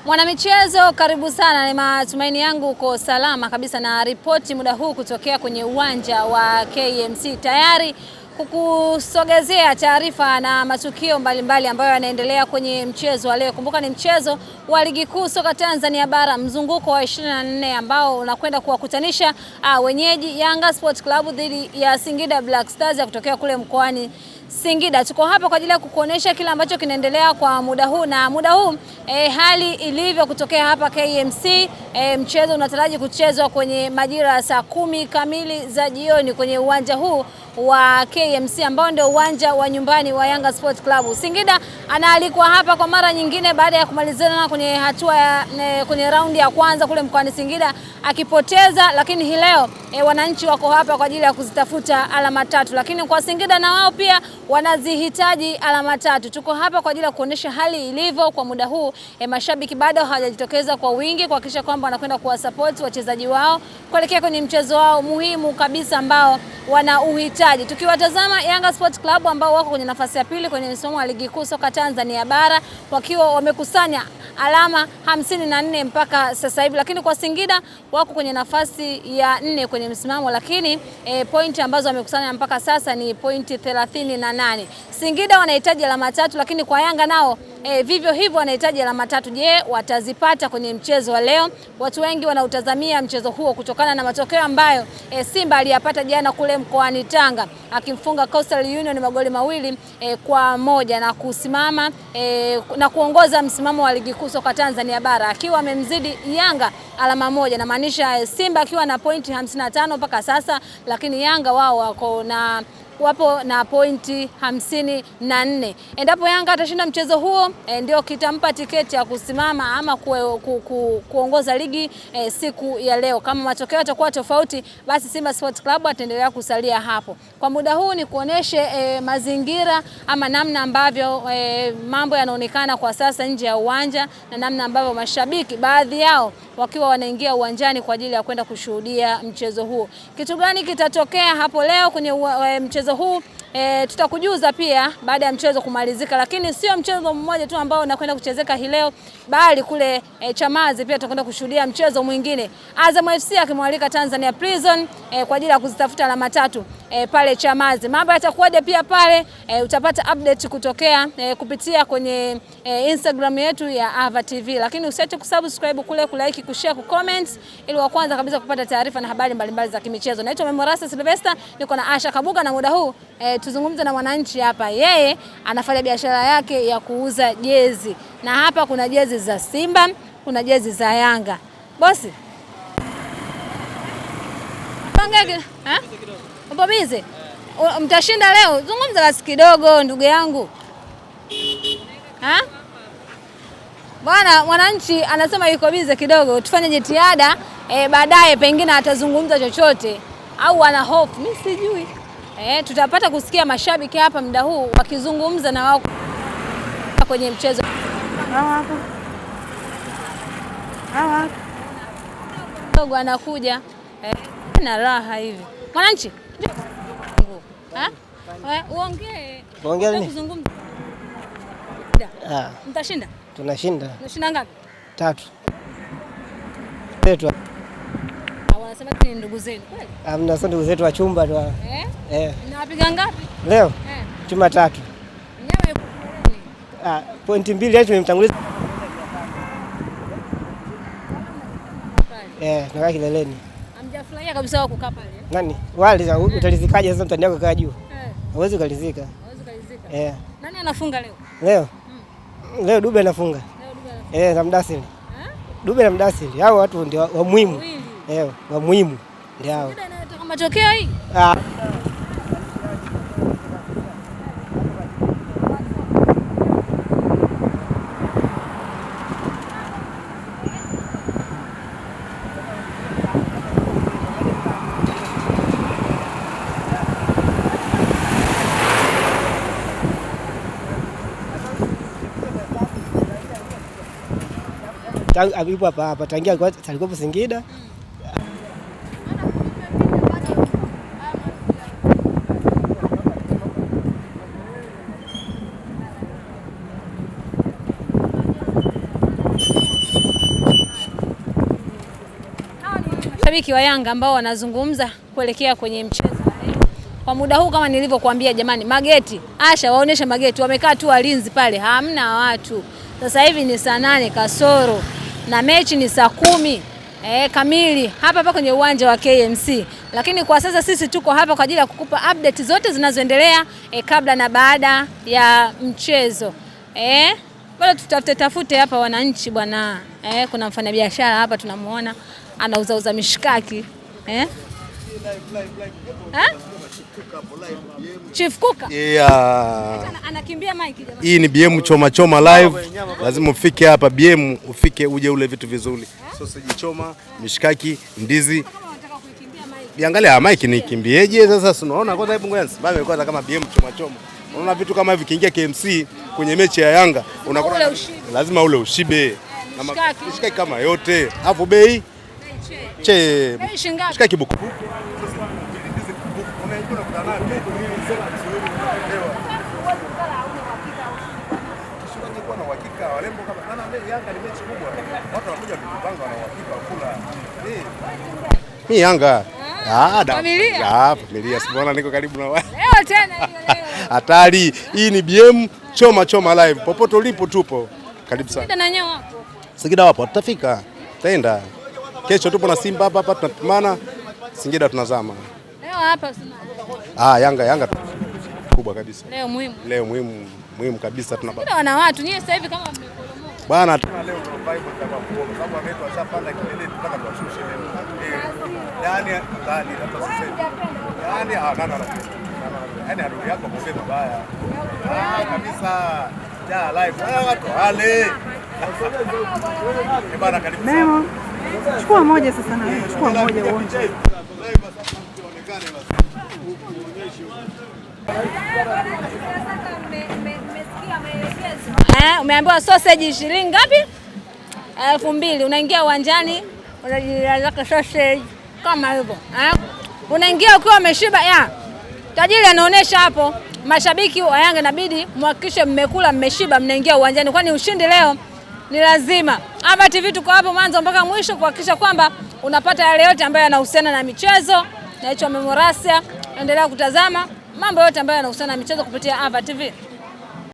Mwanamichezo, karibu sana. Ni matumaini yangu uko salama kabisa, na ripoti muda huu kutokea kwenye uwanja wa KMC tayari kukusogezea taarifa na matukio mbalimbali ambayo yanaendelea kwenye mchezo wa leo. Kumbuka ni mchezo wa Ligi Kuu Soka Tanzania Bara, mzunguko wa 24 ambao unakwenda kuwakutanisha wenyeji Yanga Sports Club dhidi ya Singida Black Stars ya kutokea kule mkoani Singida. Tuko hapa kwa ajili ya kukuonesha kile ambacho kinaendelea kwa muda huu, na muda huu hali ilivyo kutokea hapa KMC. Mchezo unataraji kuchezwa kwenye majira ya saa 10 kamili za jioni kwenye uwanja huu wa KMC ambao ndio uwanja wa nyumbani wa Yanga Sports Club. Singida anaalikwa hapa kwa mara nyingine baada ya kumalizana kwenye hatua ya kwenye raundi ya kwanza kule mkoani Singida akipoteza, lakini hii leo wananchi wako hapa kwa ajili ya kuzitafuta alama tatu, lakini kwa Singida na wao pia wanazihitaji alama tatu. Tuko hapa kwa ajili ya kuonesha hali ilivyo kwa muda huu. Mashabiki bado hawajajitokeza kwa wingi kuhakikisha kwamba wanakwenda kuwasupport wachezaji wao kuelekea kwenye mchezo wao muhimu kabisa ambao wana uhitaji. Tukiwatazama Yanga Sports Club ambao wako kwenye nafasi ya pili kwenye msimamo wa Ligi Kuu Soka Tanzania Bara wakiwa wamekusanya alama 54 mpaka sasa hivi, lakini kwa Singida wako kwenye nafasi ya 4 kwenye msimamo, lakini pointi ambazo wamekusanya mpaka sasa ni pointi 38. Singida wanahitaji alama tatu, lakini kwa Yanga nao vivyo hivyo wanahitaji alama tatu. Je, watazipata kwenye mchezo wa leo? Watu wengi wanautazamia mchezo huo kutokana na matokeo ambayo Simba aliyapata jana kule mkoani Tanga akimfunga Coastal Union magoli 2-1 na kusimama na kuongoza msimamo wa Ligi Kuu Soka Tanzania Bara akiwa amemzidi Yanga alama 1, na maanisha Simba akiwa na pointi 55 mpaka sasa, lakini Yanga wao wapo na pointi 54. Endapo Yanga atashinda mchezo huo ndio kitampa tiketi ya kusimama ama kuongoza ligi siku ya leo. Kama matokeo yatakuwa tofauti, basi Simba Sports Club ataendelea kusalia hapo. Kwa muda huu ni kuoneshe mazingira ama namna ambavyo mambo yanaonekana kwa sasa nje ya uwanja na namna ambavyo mashabiki baadhi yao wakiwa wanaingia uwanjani kwa ajili ya kwenda kushuhudia mchezo huo. Kitu gani kitatokea hapo leo kwenye mchezo huu tutakujuza pia baada ya mchezo kumalizika, lakini sio mchezo mmoja tu ambao unakwenda kuchezeka hii leo, bali kule Chamazi pia tutakwenda kushuhudia mchezo mwingine, Azam FC akimwalika Tanzania Prison kwa ajili ya kuzitafuta alama tatu pale Chamazi. Mambo yatakuwaje pia pale utapata update kutokea kupitia kwenye Instagram yetu ya Ava TV, lakini usiache kusubscribe kule, kulike, kushare, kucomment ili wa kwanza kabisa kupata taarifa na habari mbalimbali za kimichezo. Naitwa Memorasa Sylvester, niko na Asha Kabuga, na muda huu tuzungumze na mwananchi hapa. Yeye anafanya biashara yake ya kuuza jezi, na hapa kuna jezi za Simba, kuna jezi za Yanga. Bosi, pangeke upo bize? Mtashinda leo? Zungumza basi kidogo ndugu yangu. Bwana, mwananchi anasema yuko bize kidogo, tufanye jitihada baadaye pengine atazungumza chochote au ana hofu, mimi sijui. Tutapata kusikia mashabiki hapa muda huu wakizungumza na wao kwenye mchezo. Dogo anakuja na raha hivi. Mwananchi, uongee nini? Kuzungumza. Mtashinda? Tunashinda. Tunashinda ngapi? 3. Wetu. Wanasema ni ndugu zenu kweli? Sio ndugu zetu wa chumba tu. Mnapiga ngapi? Leo? Chuma 3. Nyama pointi 2 leo tumemtanguliza. Nakaa kileleni. Hamjafurahia kabisa wao kukaa pale? Nani? Wale utalizikaje sasa mtandao kaa juu? Hauwezi kalizika. Nani anafunga leo? Leo Dube anafunga. Na Mdasiri. Dube na Mdasiri. Hao watu ndio wa muhimu. Wa muhimu ndio hao. Ndio inatoka matokeo hii? Alipo hapa tangia alikuwa Singida. mashabiki wa Yanga ambao wanazungumza kuelekea kwenye mchezo kwa muda huu. Kama nilivyokuambia jamani, mageti Asha waonesha mageti, wamekaa tu walinzi pale, hamna watu. Sasa hivi ni saa 8 kasoro na mechi ni saa 10 kamili hapa kwenye uwanja wa KMC. Lakini kwa sasa sisi tuko hapa kwa ajili ya kukupa update zote zinazoendelea kabla na baada ya mchezo. Bado tafute hapa wananchi bwana. Kuna mfanyabiashara hapa tunamuona anauza mishikaki. Chief Kuka. Yeah. Anakimbia mic jamani. Hii ni BM choma live. Lazima ufike hapa BM, ufike uje ule vitu vizuri. Sausage choma, mishikaki, ndizi. Kama unataka kuikimbia mic. Biangalia mic ni kimbieje sasa, unaona kwanza hebu ngoja simame kwanza kama BM choma. Unaona vitu kama hivi kiingia KMC kwenye mechi ya Yanga, unakuwa lazima ule ushibe. Na mishikaki kama yote. Alafu bei mishikaki buku. Mimi Yanga. Familia. Simuona niko karibu na wewe. Leo tena hiyo leo. Hatari. Hii ni BM choma live. Popote ulipo tupo. Karibu sana. Singida na nyewe wapo. Singida wapo, tutafika. Taenda. Kesho tupo na Simba hapa tunapimana. Singida tunazama. Leo hapa sina. Yanga kubwa kabisa. Leo muhimu kabisa tunabaki. Kuna wana watu nyie sasa hivi kama mmeporomoka. Bwana tuna leo ndio vibe kwa sababu ameitwa shapanda kilele tunataka tuwashushe leo. Yaani adui yako mzee mabaya. Kabisa. Live. Watu wale. Bwana karibu sana. Chukua moja sasa na wewe. Chukua moja uonje. Umeambiwa sausage shilingi ngapi? 2000. Unaingia uwanjani, unajilazaka sausage kama hivyo. Unaingia ukiwa umeshiba. Tajiri anaonesha hapo. Mashabiki wa Yanga inabidi mhakikishe mmekula, mmeshiba, mnaingia uwanjani kwani ushindi leo ni lazima. Ava TV tuko hapo mwanzo mpaka mwisho kuhakikisha kwamba unapata yale yote ambayo yanahusiana na michezo. Naitwa Memorasia. Endelea kutazama mambo yote ambayo yanahusiana na michezo kupitia Ava TV.